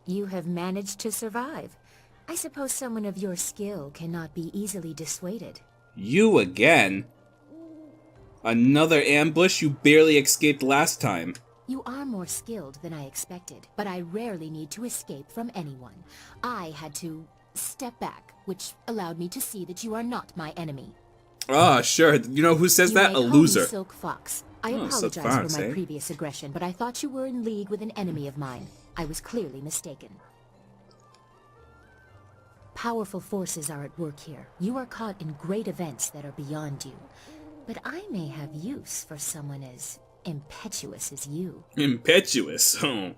You have managed to survive. I suppose someone of your skill cannot be easily dissuaded. You again? Another ambush? You barely escaped last time. You are more skilled than I expected, but I rarely need to escape from anyone. I had to step back, which allowed me to see that you are not my enemy. Ah, sure. You know who says that? A loser. Silk Fox. I Oh, Silk apologize Fox, for my eh? previous aggression, but I thought you were in league with an enemy of mine. I was clearly mistaken. Powerful forces are at work here. You are caught in great events that are beyond you. But I may have use for someone as impetuous as you. Impetuous? Oh,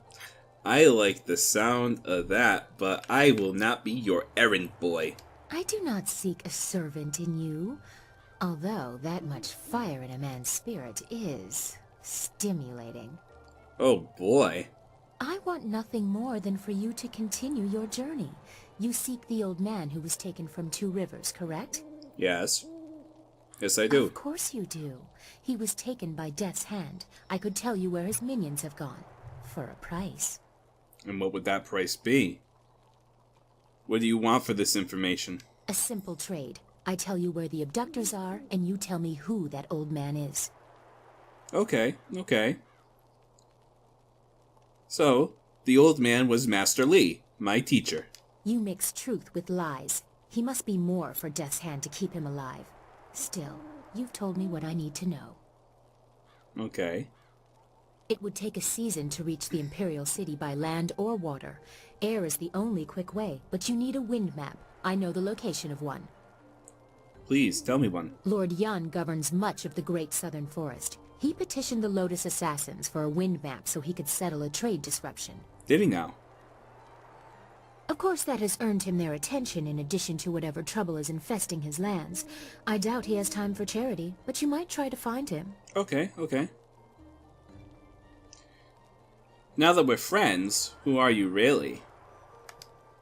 I like the sound of that, but I will not be your errand boy. I do not seek a servant in you, although that much fire in a man's spirit is stimulating. Oh boy. I want nothing more than for you to continue your journey. You seek the old man who was taken from Two Rivers, correct? Yes. Yes, I do. Of course you do. He was taken by Death's hand. I could tell you where his minions have gone. For a price. And what would that price be? What do you want for this information? A simple trade. I tell you where the abductors are, and you tell me who that old man is. Okay, okay. So, the old man was Master Lee, my teacher. You mix truth with lies. He must be more for Death's hand to keep him alive. Still, you've told me what I need to know. Okay. It would take a season to reach the Imperial City by land or water. Air is the only quick way, but you need a wind map. I know the location of one. Please, tell me one. Lord Yun governs much of the Great Southern Forest. He petitioned the Lotus Assassins for a wind map so he could settle a trade disruption. Did he now? Of course that has earned him their attention in addition to whatever trouble is infesting his lands. I doubt he has time for charity, but you might try to find him. Okay, okay. Now that we're friends, who are you really?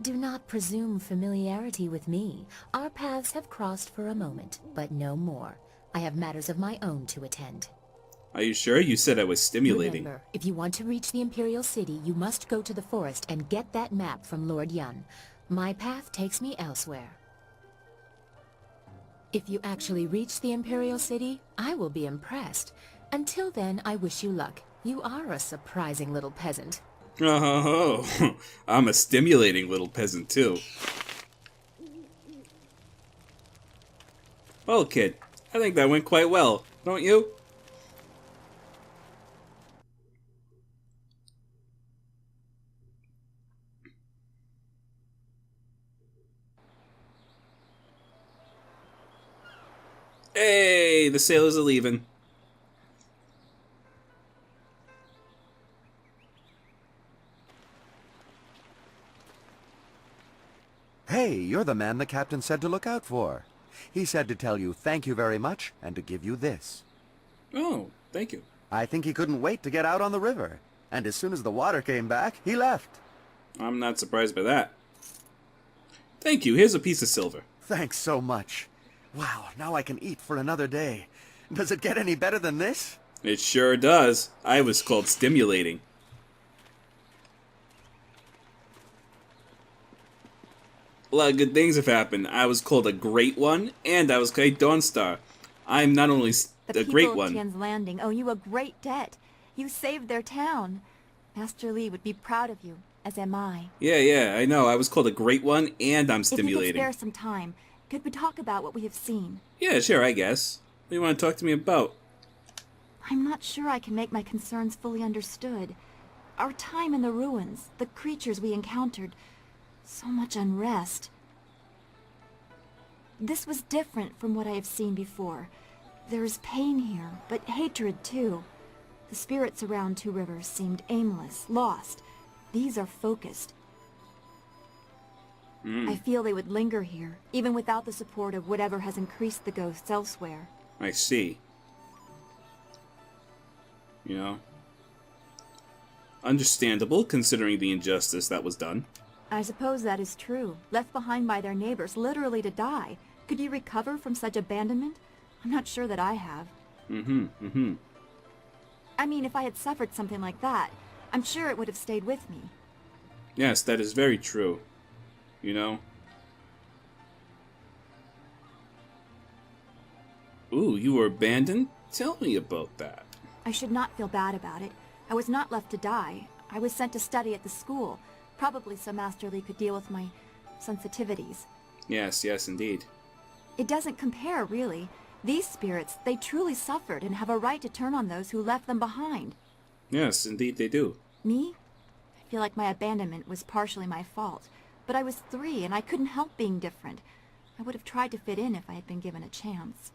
Do not presume familiarity with me. Our paths have crossed for a moment, but no more. I have matters of my own to attend. Are you sure? You said I was stimulating. Remember, if you want to reach the Imperial City, you must go to the forest and get that map from Lord Yun. My path takes me elsewhere. If you actually reach the Imperial City, I will be impressed. Until then, I wish you luck. You are a surprising little peasant. Oh, I'm a stimulating little peasant too. Well, kid, I think that went quite well, don't you? Hey, the sailors are leaving. Hey, you're the man the captain said to look out for. He said to tell you thank you very much and to give you this. Oh, thank you. I think he couldn't wait to get out on the river. And as soon as the water came back, he left. I'm not surprised by that. Thank you. Here's a piece of silver. Thanks so much. Wow, now I can eat for another day. Does it get any better than this? It sure does. I was called stimulating. A lot of good things have happened. I was called a Great One, and I was called Dawnstar. I'm not only a Great One. The people of Tian's Landing owe you a great debt. You saved their town. Master Lee would be proud of you, as am I. Yeah, I know. I was called a Great One, and I'm If you stimulating. could spare some time, could we talk about what we have seen? Yeah, sure, I guess. What do you want to talk to me about? I'm not sure I can make my concerns fully understood. Our time in the ruins, the creatures we encountered, so much unrest. This was different from what I have seen before. There is pain here, but hatred too. The spirits around Two Rivers seemed aimless, lost. These are focused. I feel they would linger here, even without the support of whatever has increased the ghosts elsewhere. I see. You know, understandable considering the injustice that was done. I suppose that is true. Left behind by their neighbors, literally to die. Could you recover from such abandonment? I'm not sure that I have. I mean, if I had suffered something like that, I'm sure it would have stayed with me. Yes, that is very true. You know? Ooh, you were abandoned? Tell me about that. I should not feel bad about it. I was not left to die. I was sent to study at the school, probably so Master Li could deal with my sensitivities. Yes, yes, indeed. It doesn't compare, really. These spirits, they truly suffered and have a right to turn on those who left them behind. Yes, indeed they do. Me? I feel like my abandonment was partially my fault. But I was 3 and I couldn't help being different. I would have tried to fit in if I had been given a chance.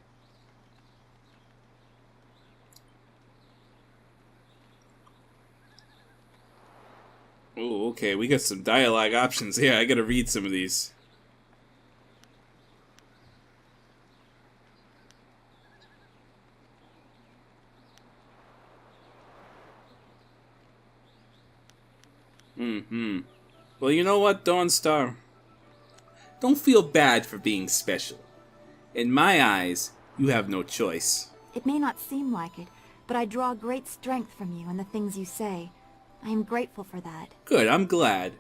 Oh, okay, we got some dialogue options here. I gotta read some of these. Well, you know what, Dawnstar? Don't feel bad for being special. In my eyes, you have no choice. It may not seem like it, but I draw great strength from you and the things you say. I am grateful for that. Good, I'm glad.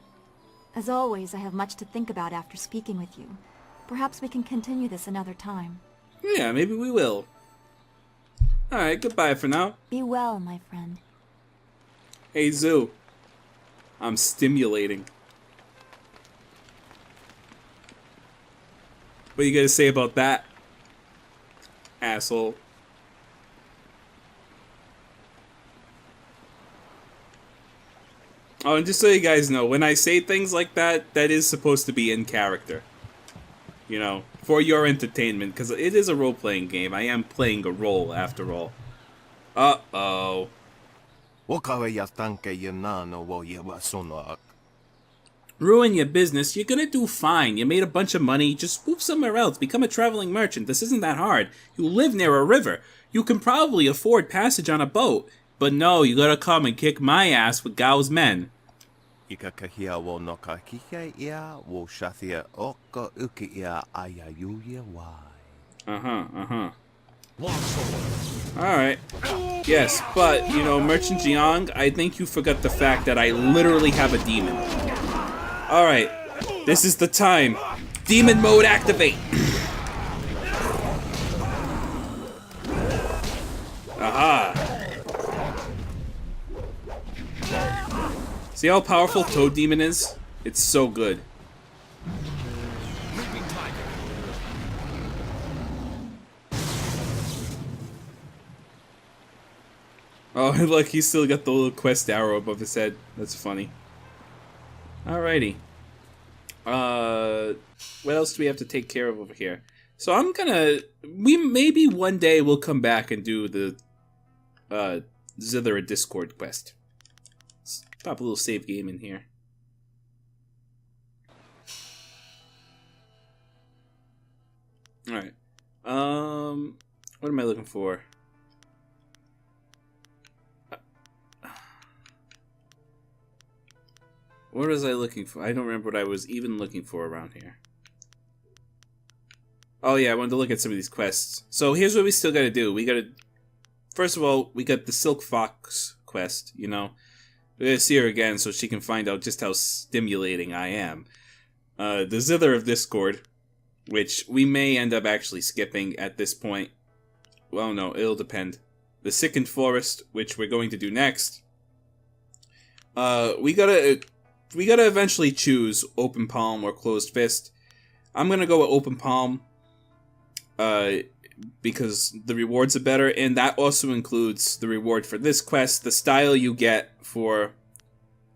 As always, I have much to think about after speaking with you. Perhaps we can continue this another time. Yeah, maybe we will. Alright, goodbye for now. Be well, my friend. Hey, Zoo. I'm stimulating. What you gotta say about that? Asshole. Oh, and just so you guys know, when I say things like that, that is supposed to be in character. You know, for your entertainment, because it is a role-playing game. I am playing a role, after all. Uh-oh. Ruin your business, you're gonna do fine. You made a bunch of money, just move somewhere else. Become a traveling merchant. This isn't that hard. You live near a river. You can probably afford passage on a boat. But no, you gotta come and kick my ass with Gao's men. Alright. Yes, but, you know, Merchant Jiang, I think you forgot the fact that I literally have a demon. Alright, this is the time. Demon mode activate! Aha! See how powerful Toad Demon is? It's so good. Oh, look, he's still got the little quest arrow above his head. That's funny. Alrighty. What else do we have to take care of over here? So I'm gonna... maybe one day we'll come back and do the... Zither Discord quest. Let's pop a little save game in here. Alright. What am I looking for? What was I looking for? I don't remember what I was even looking for around here. Oh yeah, I wanted to look at some of these quests. So here's what we still gotta do. We gotta... First of all, we got the Silk Fox quest, you know. We gotta see her again so she can find out just how stimulating I am. The Zither of Discord, which we may end up actually skipping at this point. Well, no, it'll depend. The Sickened Forest, which we're going to do next. We gotta eventually choose Open Palm or Closed Fist. I'm gonna go with Open Palm. Because the rewards are better, and that also includes the reward for this quest. The style you get for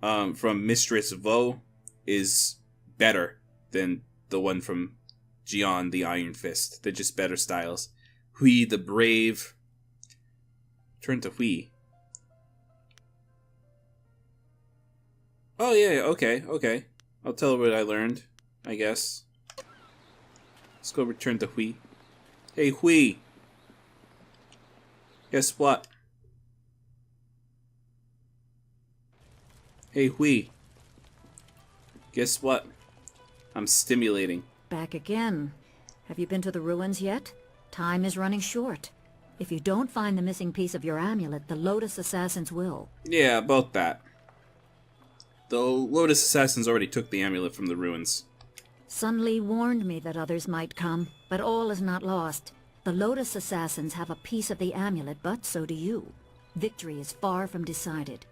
from Mistress Vo is better than the one from Jian the Iron Fist. They're just better styles. Hui the Brave. Turn to Hui. Oh yeah, okay. I'll tell her what I learned, I guess. Let's go return to Hui. Hey, Hui. Guess what? Hey, Hui. Guess what? I'm stimulating. Back again. Have you been to the ruins yet? Time is running short. If you don't find the missing piece of your amulet, the Lotus Assassins will. Yeah, about that. Though Lotus Assassins already took the amulet from the ruins. Sun Li warned me that others might come, but all is not lost. The Lotus Assassins have a piece of the amulet, but so do you. Victory is far from decided.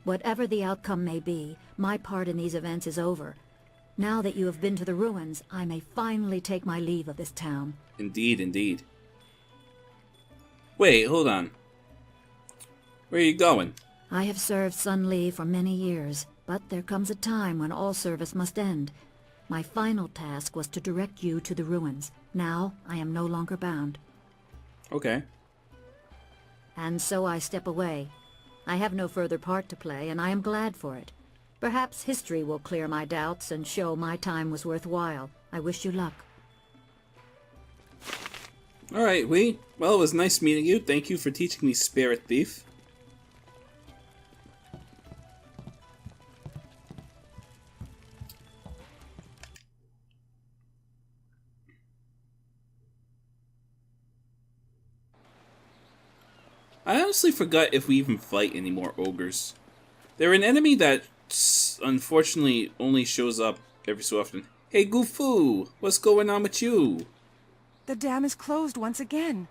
Whatever the outcome may be, my part in these events is over. Now that you have been to the ruins, I may finally take my leave of this town. Indeed, indeed. Wait, hold on. Where are you going? I have served Sun Li for many years, but there comes a time when all service must end. My final task was to direct you to the ruins. Now, I am no longer bound. Okay. And so I step away. I have no further part to play, and I am glad for it. Perhaps history will clear my doubts and show my time was worthwhile. I wish you luck. Alright, well, it was nice meeting you. Thank you for teaching me Spirit Thief. I honestly forgot if we even fight any more ogres. They're an enemy that unfortunately only shows up every so often. Hey Gufu, what's going on with you? The dam is closed once again.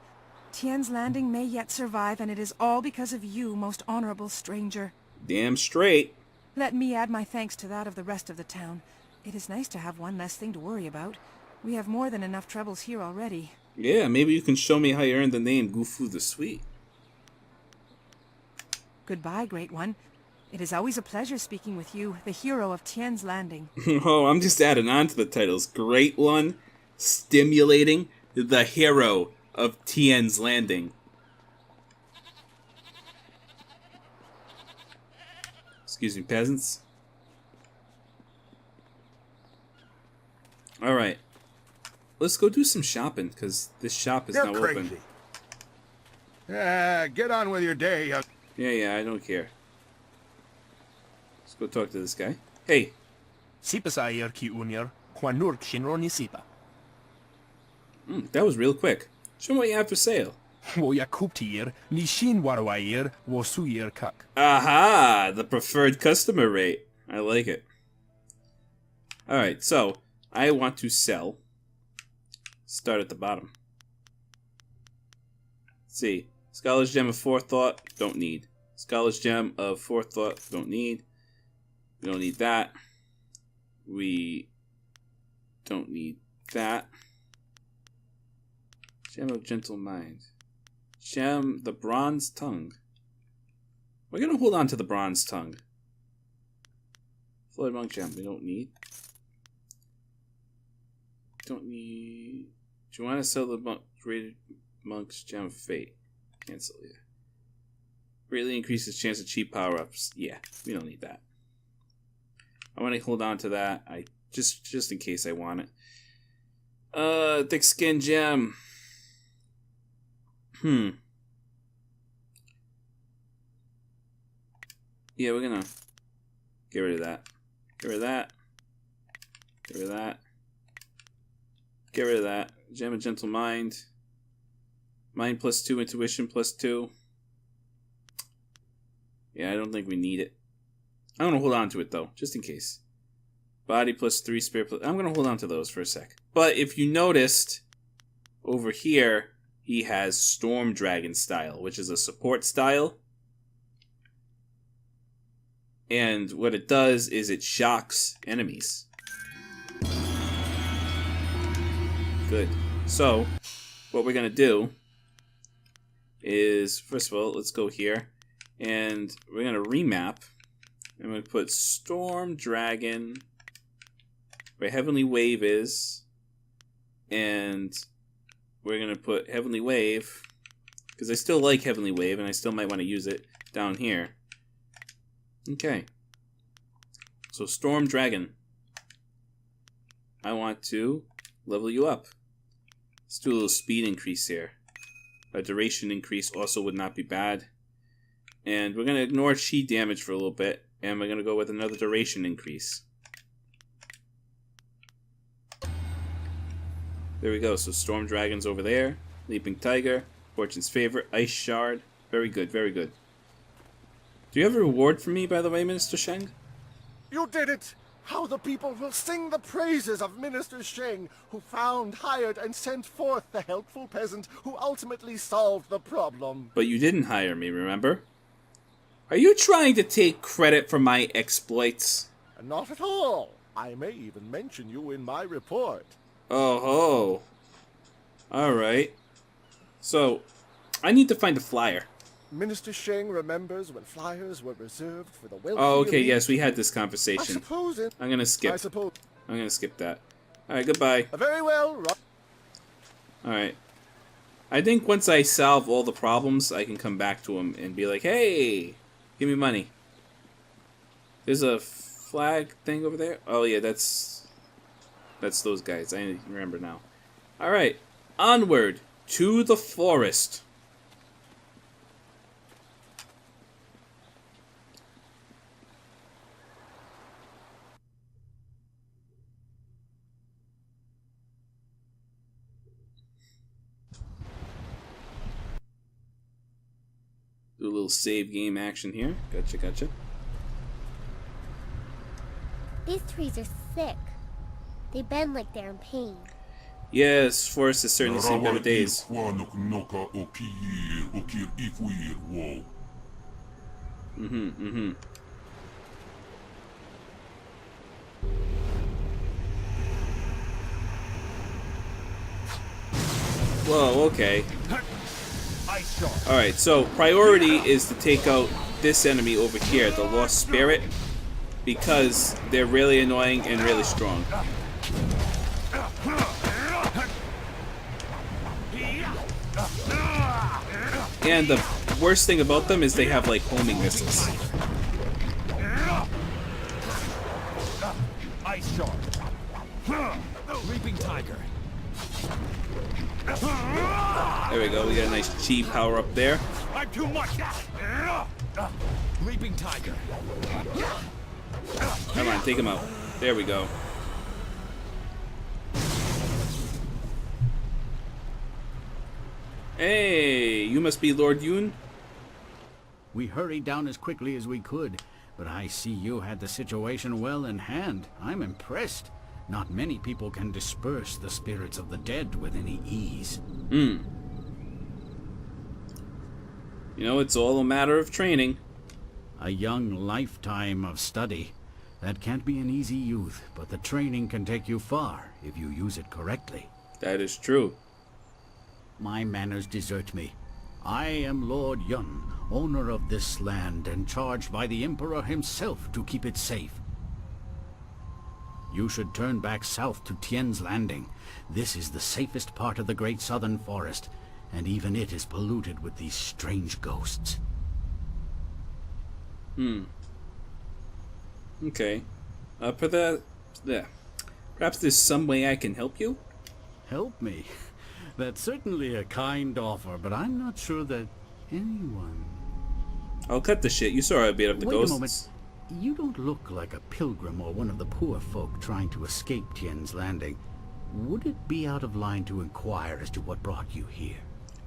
Tien's Landing may yet survive, and it is all because of you, most honorable stranger. Damn straight. Let me add my thanks to that of the rest of the town. It is nice to have one less thing to worry about. We have more than enough troubles here already. Yeah, maybe you can show me how you earned the name Gufu the Sweet. Goodbye, Great One. It is always a pleasure speaking with you, the hero of Tien's Landing. Oh, I'm just adding on to the titles. Great One, stimulating, the hero of Tien's Landing. Excuse me, peasants. Alright. Let's go do some shopping, because this shop is now open. Get on with your day, young... Yeah, I don't care. Let's go talk to this guy. Hey. Sipasayer ki unyer, kwanurk shinroni sipa. That was real quick. Show me what you have for sale. Wo yakuptier, ni shin warwayer, wo suyer kak. Aha! The preferred customer rate. I like it. Alright, so I want to sell. Start at the bottom. Let's see. Scholar's Gem of Forethought, don't need. Scholar's Gem of Forethought, don't need. We don't need that. We don't need that. Gem of Gentle Mind. Gem, the Bronze Tongue. We're going to hold on to the Bronze Tongue. Floyd Monk Gem, we don't need. Don't need. Do you want to sell the Rated Monk's Gem of Fate? Cancel, yeah. Greatly increases chance of cheap power-ups. Yeah, we don't need that. I want to hold on to that. I just in case I want it. Thick Skin Gem. Yeah, we're gonna get rid of that. Get rid of that. Get rid of that. Get rid of that. Gem of Gentle Mind. Mind +2, intuition +2. Yeah, I don't think we need it. I'm going to hold on to it, though, just in case. Body +3, spirit I'm going to hold on to those for a sec. But if you noticed, over here, he has Storm Dragon style, which is a support style. And what it does is it shocks enemies. Good. So, what we're going to do is, first of all, let's go here. And we're going to remap. I'm going to put Storm Dragon where Heavenly Wave is. And we're going to put Heavenly Wave, because I still like Heavenly Wave and I still might want to use it down here. Okay. So Storm Dragon. I want to level you up. Let's do a little speed increase here. A duration increase also would not be bad. And we're going to ignore chi damage for a little bit. And we're going to go with another duration increase. There we go. So Storm Dragon's over there. Leaping Tiger. Fortune's Favorite. Ice Shard. Very good, very good. Do you have a reward for me, by the way, Minister Sheng? You did it! How the people will sing the praises of Minister Sheng, who found, hired, and sent forth the helpful peasant who ultimately solved the problem. But you didn't hire me, remember? Are you trying to take credit for my exploits? Not at all. I may even mention you in my report. Oh ho. Alright. So, I need to find a flyer. Minister Sheng remembers when flyers were reserved for the wealthy. Oh, okay, elite. yes, we had this I conversation. suppose it. I'm gonna skip. I suppose. I'm gonna skip that. Alright, goodbye. Very well. Alright. I think once I solve all the problems, I can come back to him and be like, hey, give me money. There's a flag thing over there. Oh, yeah, that's those guys. I remember now. Alright, onward to the forest. Do a little save game action here. Gotcha, gotcha. These trees are sick. They bend like they're in pain. Yes, forest has certainly seen better days. Whoa, okay. Alright, so priority is to take out this enemy over here, the Lost Spirit, because they're really annoying and really strong. And the worst thing about them is they have like homing missiles. Ice Shark. Reaping Tiger. There we go, we got a nice chi power up there. I'm too much. Reaping Tiger. Come on, take him out. There we go. Hey, you must be Lord Yun? We hurried down as quickly as we could, but I see you had the situation well in hand. I'm impressed. Not many people can disperse the spirits of the dead with any ease. You know, it's all a matter of training. A young lifetime of study. That can't be an easy youth, but the training can take you far if you use it correctly. That is true. My manners desert me. I am Lord Yun, owner of this land and charged by the Emperor himself to keep it safe. You should turn back south to Tien's Landing. This is the safest part of the Great Southern Forest, and even it is polluted with these strange ghosts. Okay. Perhaps there's some way I can help you? Help me? That's certainly a kind offer, but I'm not sure that anyone... I'll cut the shit. You saw a bit of the Wait ghosts. a moment. You don't look like a pilgrim or one of the poor folk trying to escape Tien's Landing. Would it be out of line to inquire as to what brought you here?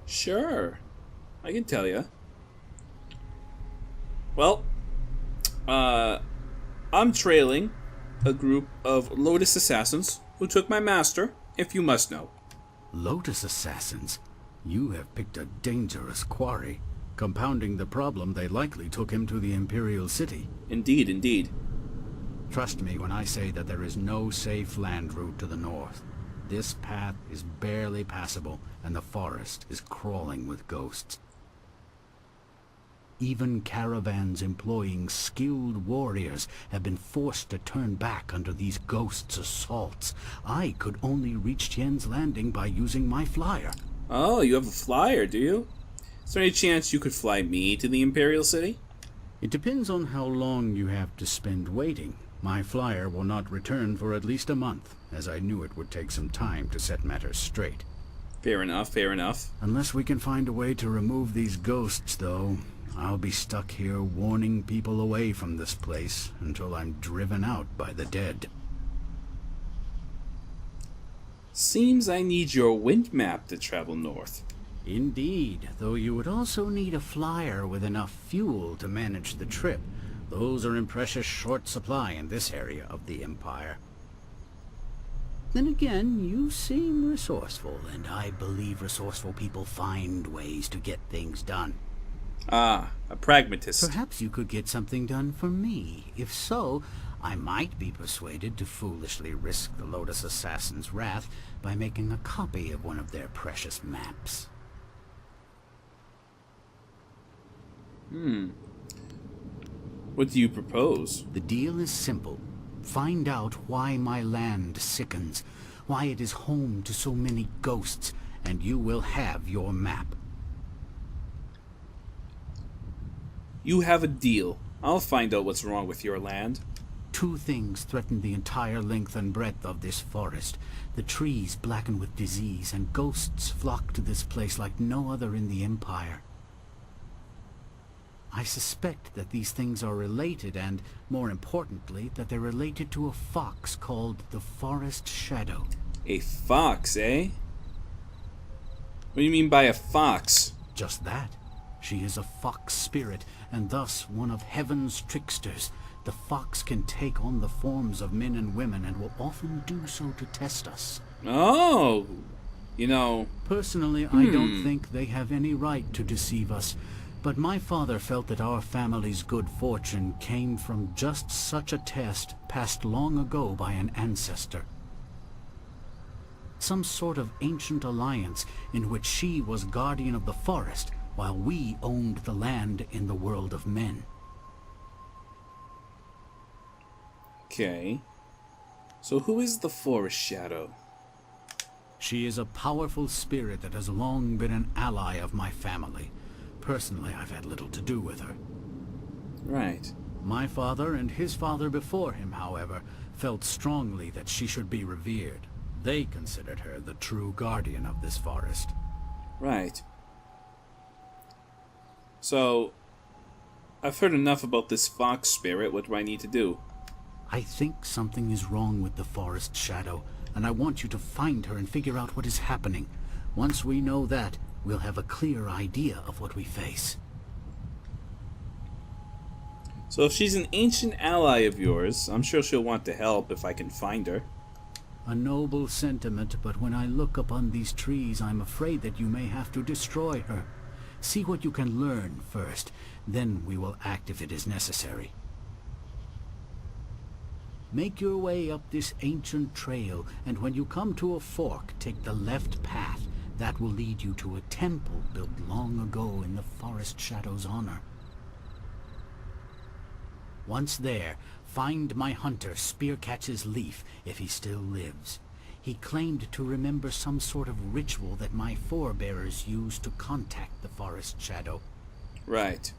Sure. I can tell you. Well, I'm trailing a group of Lotus assassins who took my master, if you must know. Lotus assassins? You have picked a dangerous quarry. Compounding the problem, they likely took him to the Imperial City. Indeed, indeed. Trust me when I say that there is no safe land route to the north. This path is barely passable, and the forest is crawling with ghosts. Even caravans employing skilled warriors have been forced to turn back under these ghosts' assaults. I could only reach Tien's Landing by using my flyer. Oh, you have a flyer, do you? Is there any chance you could fly me to the Imperial City? It depends on how long you have to spend waiting. My flyer will not return for at least a month, as I knew it would take some time to set matters straight. Fair enough, fair enough. Unless we can find a way to remove these ghosts, though, I'll be stuck here warning people away from this place until I'm driven out by the dead. Seems I need your wind map to travel north. Indeed, though you would also need a flyer with enough fuel to manage the trip. Those are in precious short supply in this area of the Empire. Then again, you seem resourceful, and I believe resourceful people find ways to get things done. Ah, a pragmatist. Perhaps you could get something done for me. If so, I might be persuaded to foolishly risk the Lotus Assassin's wrath by making a copy of one of their precious maps. What do you propose? The deal is simple. Find out why my land sickens, why it is home to so many ghosts, and you will have your map. You have a deal. I'll find out what's wrong with your land. Two things threaten the entire length and breadth of this forest. The trees blacken with disease, and ghosts flock to this place like no other in the Empire. I suspect that these things are related, and, more importantly, that they're related to a fox called the Forest Shadow. A fox, eh? What do you mean by a fox? Just that. She is a fox spirit, and thus one of heaven's tricksters. The fox can take on the forms of men and women, and will often do so to test us. Oh! You know... Personally, I don't think they have any right to deceive us. But my father felt that our family's good fortune came from just such a test passed long ago by an ancestor. Some sort of ancient alliance in which she was guardian of the forest, while we owned the land in the world of men. Okay. So who is the Forest Shadow? She is a powerful spirit that has long been an ally of my family. Personally, I've had little to do with her. Right. My father and his father before him, however, felt strongly that she should be revered. They considered her the true guardian of this forest. Right. So, I've heard enough about this fox spirit. What do I need to do? I think something is wrong with the Forest Shadow, and I want you to find her and figure out what is happening. Once we know that, we'll have a clear idea of what we face. So if she's an ancient ally of yours, I'm sure she'll want to help if I can find her. A noble sentiment, but when I look upon these trees, I'm afraid that you may have to destroy her. See what you can learn first, then we will act if it is necessary. Make your way up this ancient trail, and when you come to a fork, take the left path. That will lead you to a temple built long ago in the Forest Shadow's honor. Once there, find my hunter Spearcatch's Leaf, if he still lives. He claimed to remember some sort of ritual that my forebears used to contact the Forest Shadow. Right.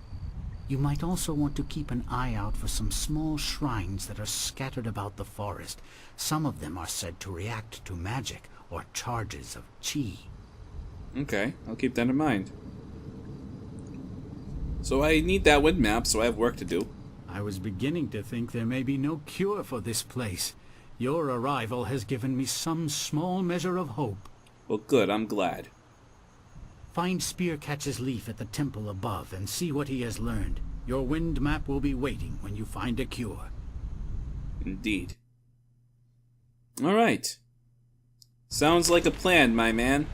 You might also want to keep an eye out for some small shrines that are scattered about the forest. Some of them are said to react to magic or charges of chi. Okay, I'll keep that in mind. So I need that wind map, so I have work to do. I was beginning to think there may be no cure for this place. Your arrival has given me some small measure of hope. Well, good, I'm glad. Find Spearcatch's Leaf at the temple above and see what he has learned. Your wind map will be waiting when you find a cure. Indeed. Alright. Sounds like a plan, my man.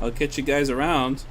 I'll catch you guys around.